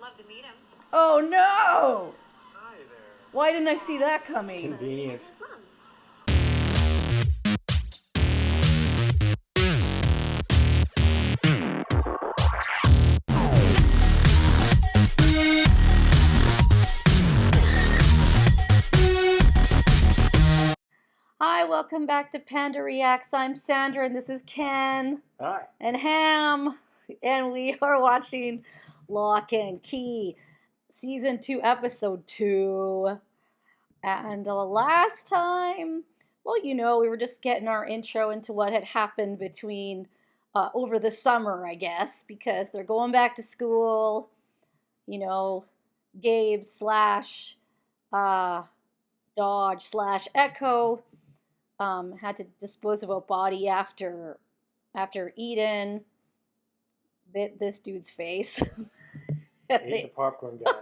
love to meet him. Oh no! Hi there. Why didn't I see that coming? Convenient. His mom. Hi, welcome back to Panda Reacts. I'm Sandra and this is Ken. Hi. And Ham. And we are watching Locke and Key, Season 2, Episode 2. And last time, well, you know, we were just getting our intro into what had happened between, over the summer, I guess, because they're going back to school. You know, Gabe slash Dodge slash Echo had to dispose of a body after Eden bit this dude's face. Ate the popcorn guy.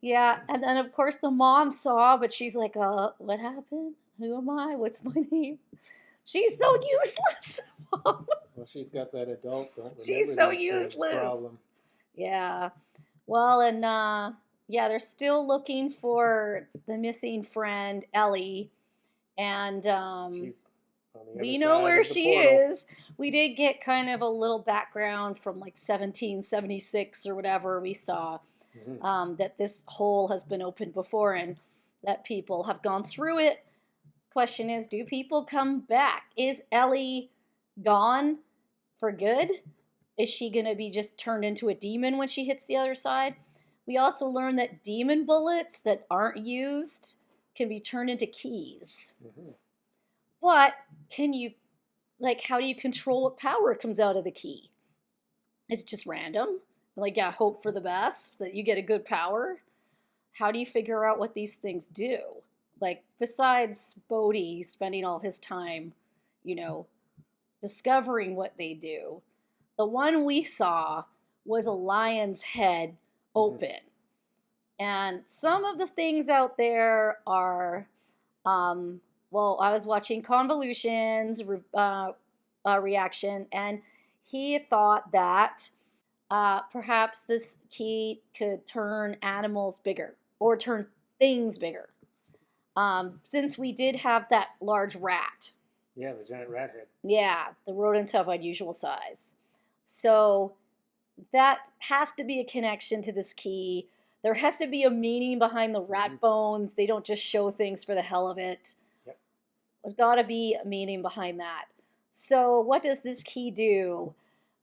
Yeah, and then of course the mom saw, but she's like, what happened? Who am I? What's my name? She's so useless. Well, she's got that adult, don't remember She's so these things useless. problem. Yeah. Well, and yeah, they're still looking for the missing friend, Ellie. And She's on the other we side know where of the she portal. is. We did get kind of a little background from like 1776 or whatever we saw. Mm-hmm. That this hole has been opened before and that people have gone through it. Question is, do people come back? Is Ellie gone for good? Is she going to be just turned into a demon when she hits the other side? We also learned that demon bullets that aren't used can be turned into keys. Mm-hmm. But can you, like, how do you control what power comes out of the key? It's just random. Like, yeah, hope for the best, that you get a good power. How do you figure out what these things do? Like, besides Bode spending all his time, you know, discovering what they do, the one we saw was a lion's head open. Mm-hmm. And some of the things out there are, well, I was watching Convolution's reaction, and he thought that perhaps this key could turn animals bigger or turn things bigger. Since we did have that large rat. Yeah, the giant rat head. Yeah, the rodents have unusual size. So that has to be a connection to this key. There has to be a meaning behind the rat bones. They don't just show things for the hell of it. Yep. There's got to be a meaning behind that. So what does this key do?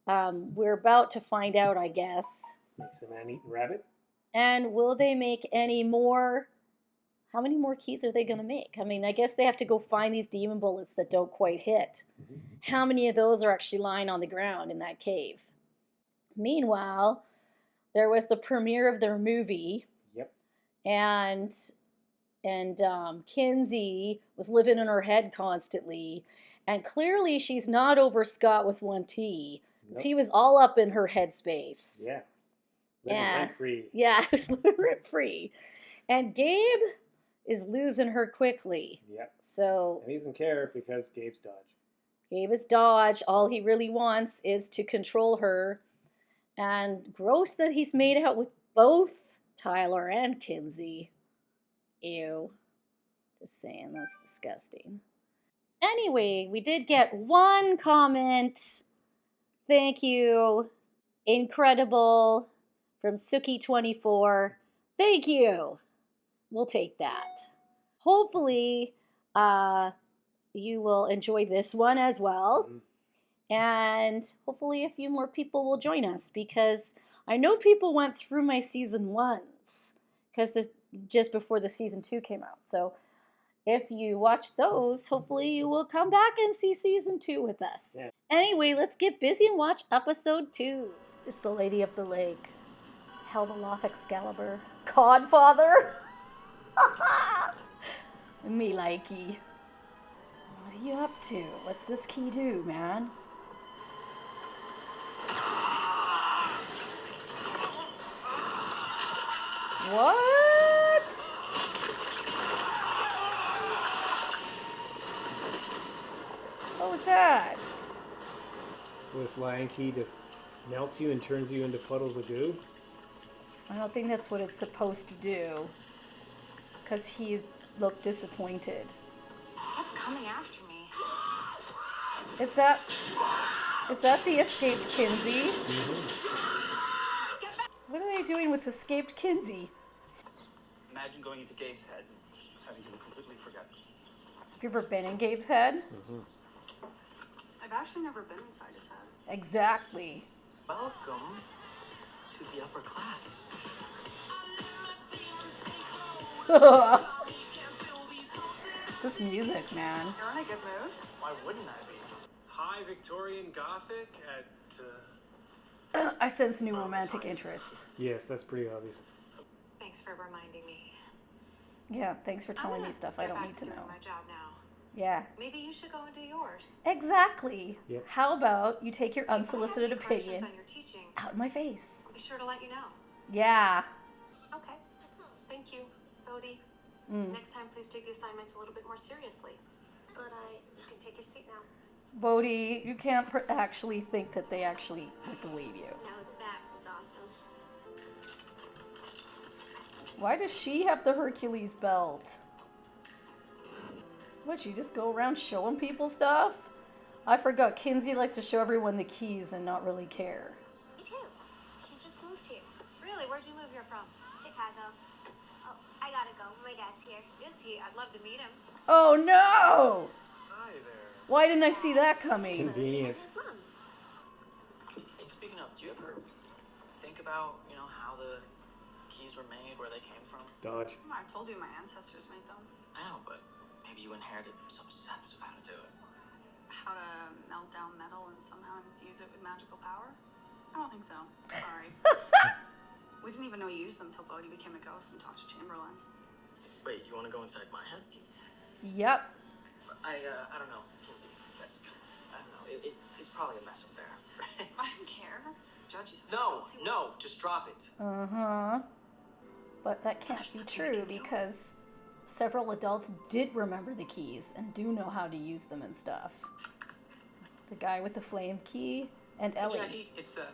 We're about to find out, I guess. Makes a man-eating rabbit. And will they make any more? How many more keys are they going to make? I mean, I guess they have to go find these demon bullets that don't quite hit. Mm-hmm. How many of those are actually lying on the ground in that cave? Meanwhile, there was the premiere of their movie. Yep. And Kinsey was living in her head constantly. And clearly she's not over Scott with one T. Nope. He was all up in her headspace. Yeah. Living rent free. Yeah, it was living rent free. And Gabe is losing her quickly. Yep. So. And he doesn't care because Gabe's Dodge. Gabe is Dodge. All he really wants is to control her. And gross that he's made out with both Tyler and Kinsey. Ew. Just saying, that's disgusting. Anyway, we did get one comment. Thank you. Incredible. From Suki24. Thank you. We'll take that. Hopefully, you will enjoy this one as well. Mm-hmm. And hopefully a few more people will join us, because I know people went through my season 1s because this just before the season 2 came out. So if you watch those, hopefully you will come back and see season 2 with us. Yeah. Anyway, let's get busy and watch episode 2. It's the Lady of the Lake. Held aloft Excalibur. Codfather. Me likey. What are you up to? What's this key do, man? What? What was that? So this lion key just melts you and turns you into puddles of goo? I don't think that's what it's supposed to do. Because he looked disappointed. Kept coming after me. Is that the escaped Kinsey? What are they doing with escaped Kinsey? Imagine going into Gabe's head and having him completely forget. Have you ever been in Gabe's head? I've actually never been inside his head. Exactly. Welcome to the upper class. This music, man. You're in a good mood? Why wouldn't I be? High Victorian Gothic at. I sense new romantic interest. Yes, that's pretty obvious. Thanks for reminding me. Yeah, thanks for telling me stuff I don't need to doing know. my job now. Yeah. Maybe you should go and do yours. Exactly. Yep. How about you take your If I have unsolicited any questions opinion on your teaching, out in my face? I'll be sure to let you know. Yeah. Okay. Thank you, Bode. Next time, please take the assignment a little bit more seriously. But you can take your seat now. Bode, you can't actually think that they actually would believe you. Now that was awesome. Why does she have the Hercules belt? What, she just go around showing people stuff? I forgot, Kinsey likes to show everyone the keys and not really care. Me too. She just moved here. Really? Where'd you move here from? Chicago. Oh, I gotta go. My dad's here. Is he? I'd love to meet him. Oh no! Hi there. Why didn't I see that coming? Convenient. His mom. Hey, speaking of, do you ever think about, how the keys were made, where they came from? Dodge. I told you my ancestors made them. I know, but maybe you inherited some sense of how to do it. How to melt down metal and somehow infuse it with magical power? I don't think so. Sorry. We didn't even know you used them till Bode became a ghost and talked to Chamberlain. Wait, you want to go inside my head? Yep. I don't know, Kinsey. I don't know. It's probably a mess up there. I don't care. Judge is No, just drop it. Uh-huh. But that can't be true because several adults did remember the keys and do know how to use them and stuff. The guy with the flame key and Ellie. Hey, Jackie, it's Hey,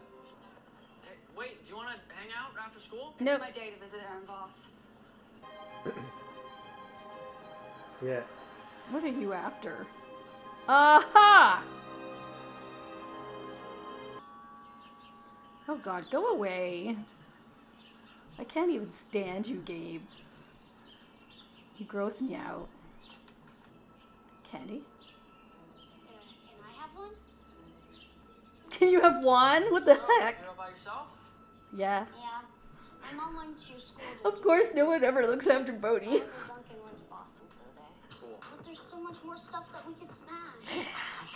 wait, do you want to hang out after school? No. It's my day to visit Aaron Voss. Yeah. What are you after? Aha! Oh god, go away. I can't even stand you, Gabe. You gross me out. Candy? Can I have one? Can you have one? What the heck? You're all by yourself? Yeah. Yeah. My mom went to school to Of course, no one ever looks after Bode. Uncle Duncan went to Boston for the day. Cool. But there's so much more stuff that we could smash.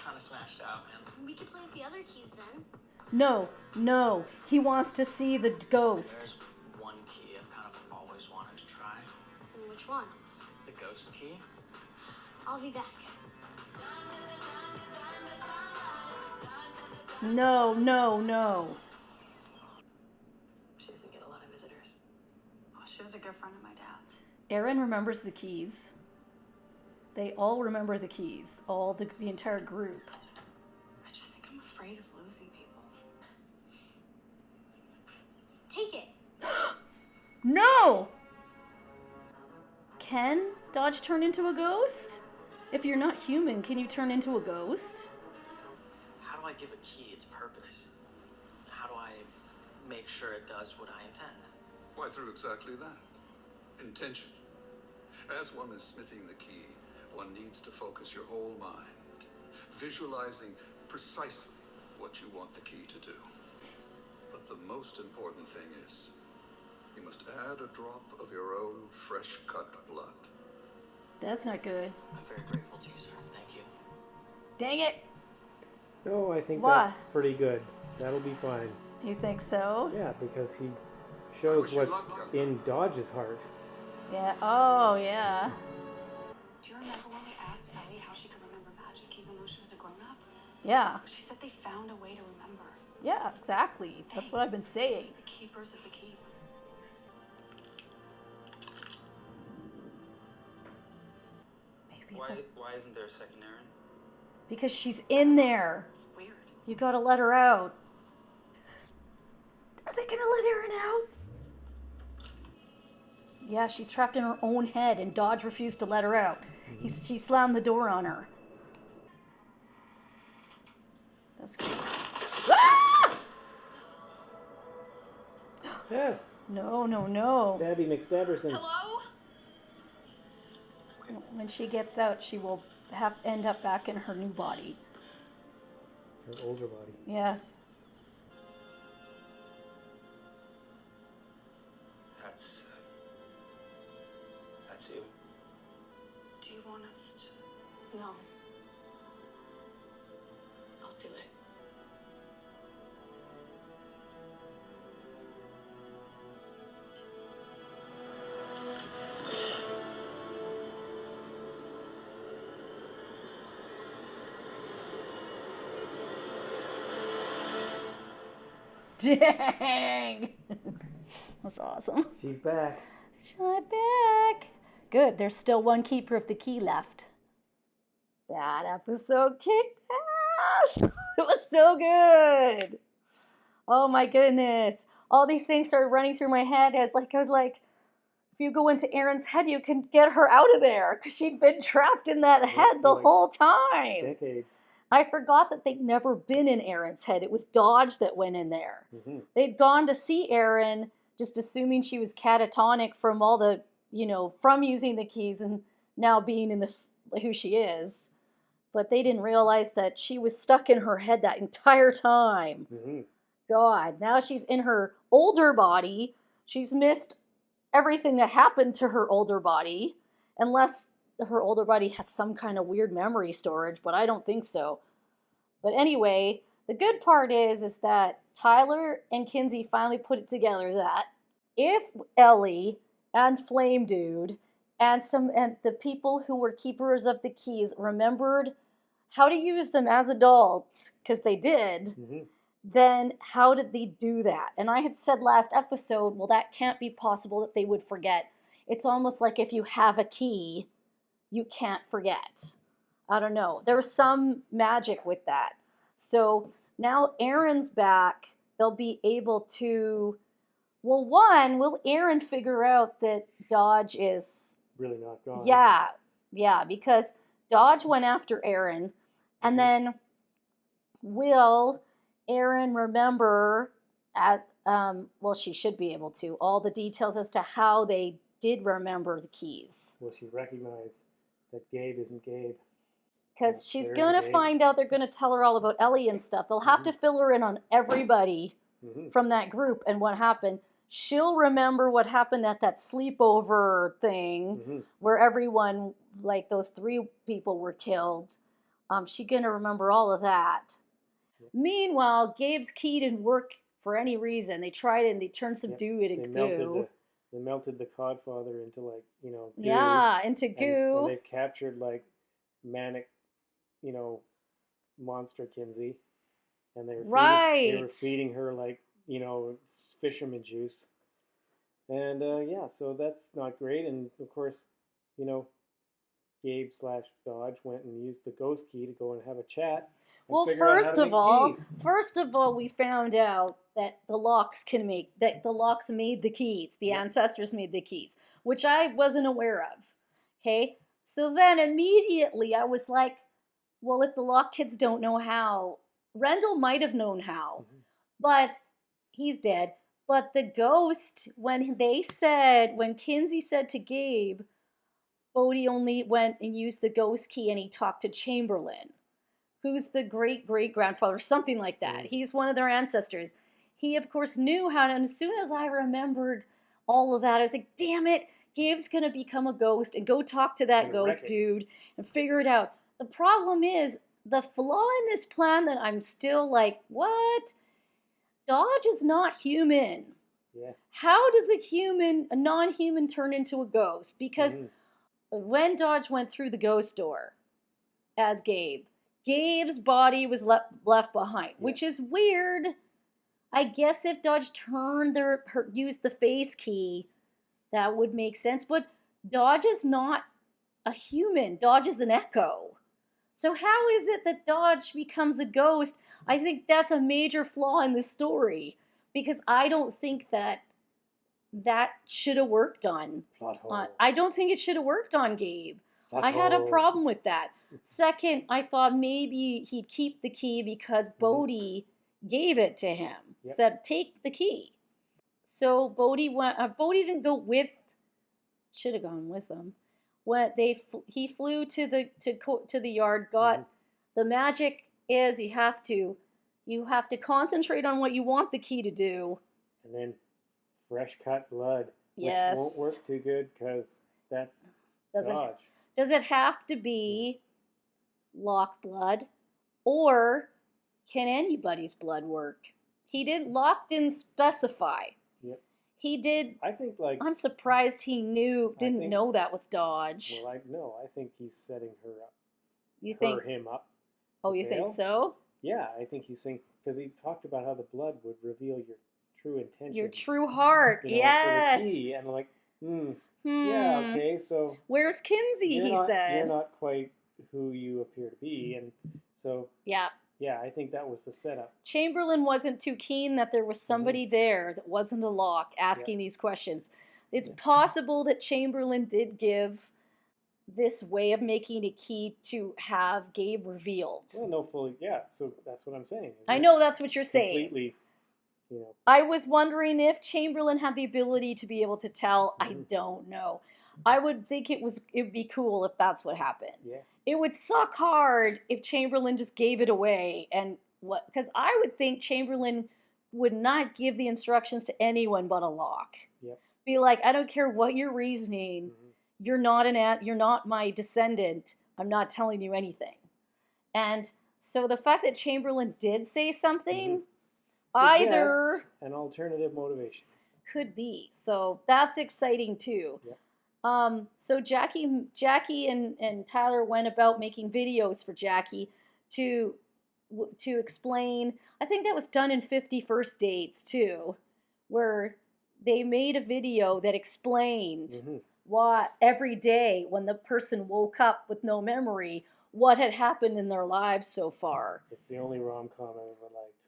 Kind of smashed out, man. We could play with the other keys then. No. He wants to see the ghost. There's one key I've kind of always wanted to try. And which one? The ghost key. I'll be back. No. She doesn't get a lot of visitors. Oh, she was a good friend of my dad's. Aaron remembers the keys. They all remember the keys. All the entire group. I just think I'm afraid of losing people. Take it. No! Can Dodge turn into a ghost? If you're not human, can you turn into a ghost? How do I give a key its purpose? How do I make sure it does what I intend? Why, through exactly that. Intention. As one is smithing the key, one needs to focus your whole mind, visualizing precisely what you want the key to do. But the most important thing is, you must add a drop of your own fresh-cut blood. That's not good. I'm very grateful to you, sir. Thank you. Dang it! No, I think Why? that's pretty good. That'll be fine. You think so? Yeah, because he shows wish you what's luck, young man. in Dodge's heart. Yeah. Oh, yeah. Do you remember when we asked Ellie how she could remember magic even though she was a grown-up? Yeah. She said they found a way to remember. Yeah, exactly. That's what I've been saying. The keepers of the keys. Maybe Why isn't there a second Aaron? because she's in there. It's weird. You gotta let her out. Are they gonna let Aaron out? Yeah, she's trapped in her own head, and Dodge refused to let her out. She slammed the door on her. That's good. Ah! Yeah. No, no, no. Stabby McStabberson. Hello? When she gets out, she will end up back in her new body. Her older body. Yes. That's you. Do you want us to? No. I'll do it. Dang! That's awesome. She's back. She's back. Good. There's still one keeper of the key left. That episode kicked ass. It was so good. Oh my goodness. All these things started running through my head. I was like, if you go into Erin's head, you can get her out of there because she'd been trapped in that head the whole time. Decades. I forgot that they'd never been in Erin's head. It was Dodge that went in there. Mm-hmm. They'd gone to see Erin, just assuming she was catatonic from all the, from using the keys and now being in who she is. But they didn't realize that she was stuck in her head that entire time. Mm-hmm. God, now she's in her older body. She's missed everything that happened to her older body, unless her older body has some kind of weird memory storage, but I don't think so. But anyway, the good part is that Tyler and Kinsey finally put it together that if Ellie and Flame Dude and the people who were keepers of the keys remembered how to use them as adults, because they did, then how did they do that? And I had said last episode, well, that can't be possible that they would forget. It's almost like if you have a key, you can't forget. I don't know. There was some magic with that. So now Erin's back. They'll be able to, well, will Erin figure out that Dodge is really not gone? Yeah, because Dodge went after Erin, and then will Erin remember she should be able to, all the details as to how they did remember the keys. Will she recognize that Gabe isn't Gabe? Because she's There's going to Gabe. find out, they're going to tell her all about Ellie and stuff. They'll have to fill her in on everybody from that group and what happened. She'll remember what happened at that sleepover thing where everyone, like those 3 people were killed. She's going to remember all of that. Meanwhile, Gabe's key didn't work for any reason. They tried it and they turned some goo into goo. They melted the Codfather into goo. Yeah, into goo. And they've captured manic, monster Kinsey. And they were feeding her fisherman juice. And so that's not great. And of course, Gabe/Dodge went and used the ghost key to go and have a chat. Well, first of all, we found out that the Locks made the keys. The ancestors made the keys, which I wasn't aware of. Okay, so then immediately I was like, well, if the Locke kids don't know how, Rendell might have known how, but he's dead. But the ghost, when Kinsey said to Gabe, Bode only went and used the ghost key and he talked to Chamberlain, who's the great-great-grandfather, something like that. He's one of their ancestors. He, of course, knew how to, and as soon as I remembered all of that, I was like, damn it, Gabe's going to become a ghost and go talk to that ghost dude and figure it out. The problem is, the flaw in this plan that I'm still like, what? Dodge is not human. Yeah. How does a non-human turn into a ghost? Because when Dodge went through the ghost door as Gabe's body was left behind, which is weird. I guess if Dodge used the face key, that would make sense. But Dodge is not a human. Dodge is an echo. So how is it that Dodge becomes a ghost? I think that's a major flaw in the story, because I don't think that that should have worked on. Plot hole. I don't think it should have worked on Gabe. Plot I had a hole. problem with that. Second, I thought maybe he'd keep the key because Bode gave it to him. Yep. Said, take the key. So Bode went. Bode didn't go with. Should have gone with them. When he flew to the yard. Got the magic is you have to concentrate on what you want the key to do. And then fresh cut blood, which Yes. won't work too good because that's dodge. Does it have to be Locke blood, or can anybody's blood work? Locke didn't specify. Yep. He did. I think I'm surprised he didn't know that was dodge. Well, I think he's setting her up. You think? Him up. Oh, you think so? Yeah, I think he's saying, because he talked about how the blood would reveal your true intentions. Your true heart. For Yes. the key, and I'm like, yeah, okay, so. Where's Kinsey? He said. You're not quite who you appear to be, and so. Yeah. Yeah, I think that was the setup. Chamberlain wasn't too keen that there was somebody there that wasn't a Locke asking these questions. It's possible that Chamberlain did give this way of making a key to have Gabe revealed. Well, no, fully, so that's what I'm saying. I know that's what you're saying. Completely, I was wondering if Chamberlain had the ability to be able to tell. I don't know. I would think it would be cool if that's what happened. Yeah. It would suck hard if Chamberlain just gave it away, because I would think Chamberlain would not give the instructions to anyone but a Locke. Yep. Be like, I don't care what your reasoning. You're not my descendant. I'm not telling you anything. And so the fact that Chamberlain did say something, either an alternative motivation could be. So that's exciting too. Yep. So Jackie and Tyler went about making videos for Jackie to explain. I think that was done in 50 First Dates too, where they made a video that explained what every day when the person woke up with no memory, what had happened in their lives so far. It's the only rom-com I ever liked.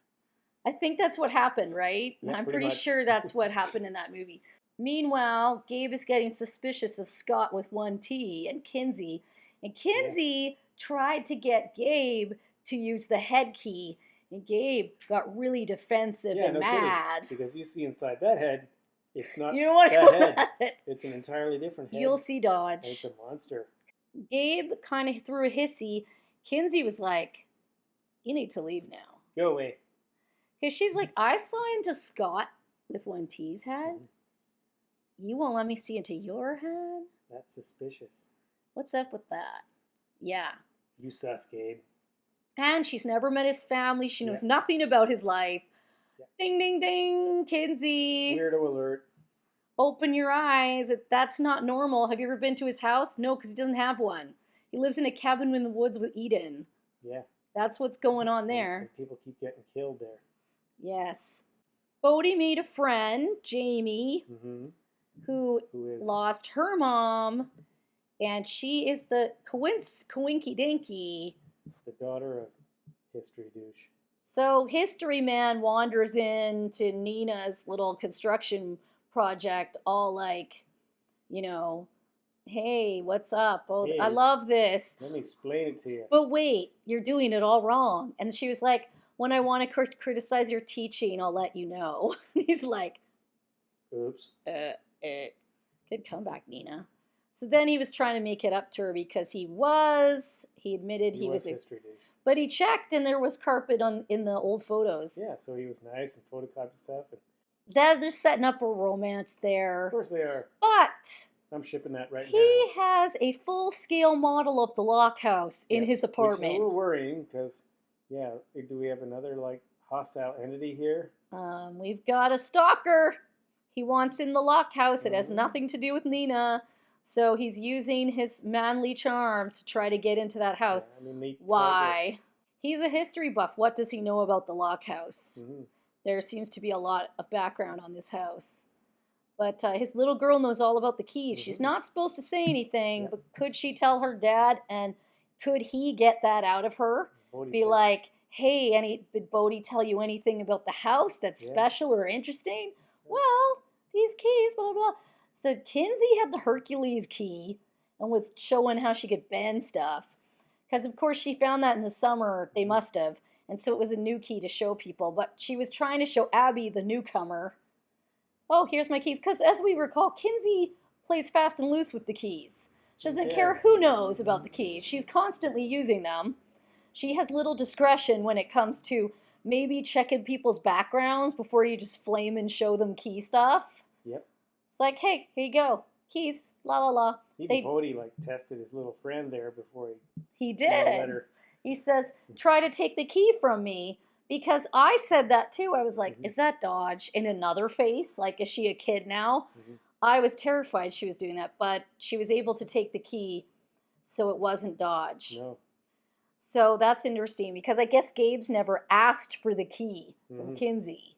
I think that's what happened, right? Yeah, I'm pretty pretty sure that's what happened in that movie. Meanwhile, Gabe is getting suspicious of Scott with one T and Kinsey. And Kinsey tried to get Gabe to use the head key. And Gabe got really defensive and mad. Kidding, because you see inside that head, it's not you don't want to that go head. at it. It's an entirely different head. You'll see dodge. And it's a monster. Gabe kind of threw a hissy. Kinsey was like, you need to leave now. Go away. Because she's like, I saw into Scott with one T's head. You won't let me see into your head? That's suspicious. What's up with that? Yeah. You sus, Gabe. And she's never met his family. She knows nothing about his life. Yeah. Ding, ding, ding, Kinsey. Weirdo alert. Open your eyes. That's not normal. Have you ever been to his house? No, because he doesn't have one. He lives in a cabin in the woods with Eden. Yeah. That's what's going on there. And people keep getting killed there. Yes. Bode made a friend, Jamie, who lost her mom, and she is the Coinky Dinky. The daughter of History Douche. So History Man wanders into Nina's little construction project, all like, hey, what's up? Oh, Hey, I love this. Let me explain it to you. But wait, you're doing it all wrong. And she was like, when I want to criticize your teaching, I'll let you know. He's like, oops. Good comeback, Nina. So then he was trying to make it up to her because he admitted he was History Douche. But he checked and there was carpet in the old photos. Yeah, so he was nice and photocopied stuff. And They're setting up a romance there. of course they are. But I'm shipping that right now. he has a full-scale model of the Locke house in his Which is a apartment. little worrying because, do we have another, hostile entity here? We've got a stalker. He wants in the Locke house. It has nothing to do with Nina. So he's using his manly charms to try to get into that house. Why? He's a history buff. What does he know about the Locke house? There seems to be a lot of background on this house. But his little girl knows all about the keys. She's not supposed to say anything, but could she tell her dad? And could he get that out of her? Be like, hey, did Bode tell you anything about the house that's special or interesting? Well, these keys, blah, blah, blah. So Kinsey had the Hercules key and was showing how she could bend stuff. Because, of course, she found that in the summer. They must have. And so it was a new key to show people. But she was trying to show Abby, the newcomer, oh, here's my keys. Because, as we recall, Kinsey plays fast and loose with the keys. She doesn't care who knows about the keys. She's constantly using them. She has little discretion when it comes to maybe checking people's backgrounds before you just flame and show them key stuff. Yep. It's like, hey, here you go. Keys, la la la. Even Bode tested his little friend there before he did. He says, try to take the key from me. Because I said that too. I was like, is that Dodge in another face? Like, is she a kid now? I was terrified she was doing that. But she was able to take the key, so it wasn't Dodge. No. So that's interesting because I guess Gabe's never asked for the key from Kinsey.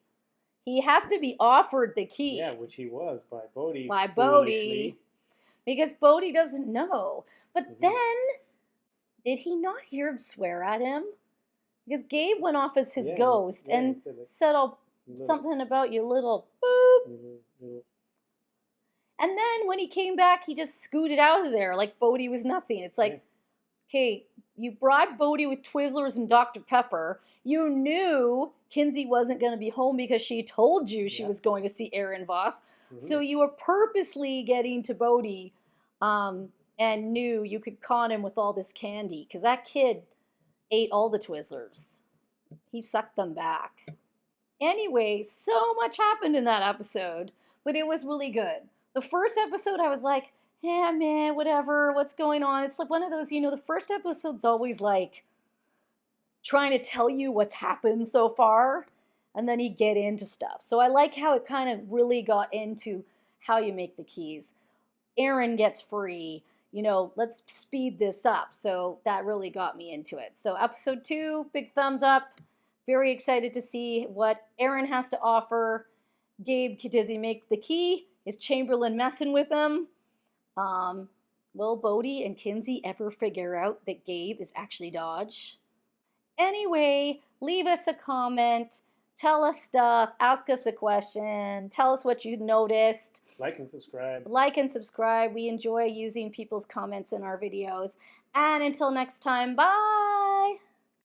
He has to be offered the key. Yeah, which he was by Bode. By Bode. Because Bode doesn't know. But then, did he not hear him swear at him? Because Gabe went off as his ghost and said something about you little boop. And then when he came back, he just scooted out of there like Bode was nothing. It's like, okay, you bribed Bode with Twizzlers and Dr. Pepper. You knew Kinsey wasn't going to be home because she told you she was going to see Aaron Voss. So you were purposely getting to Bode and knew you could con him with all this candy. Because that kid ate all the Twizzlers. He sucked them back. Anyway, so much happened in that episode, but it was really good. The first episode, I was like, yeah, man, whatever, what's going on? It's like one of those, the first episode's always like trying to tell you what's happened so far, and then you get into stuff. So I like how it kind of really got into how you make the keys. Aaron gets free. Let's speed this up. So that really got me into it. So episode 2, big thumbs up. Very excited to see what Aaron has to offer. Gabe, does he make the key? Is Chamberlain messing with him? Will Bode and Kinsey ever figure out that Gabe is actually Dodge? Anyway, leave us a comment. Tell us stuff. Ask us a question. Tell us what you noticed. Like and subscribe. Like and subscribe. We enjoy using people's comments in our videos. And until next time, bye!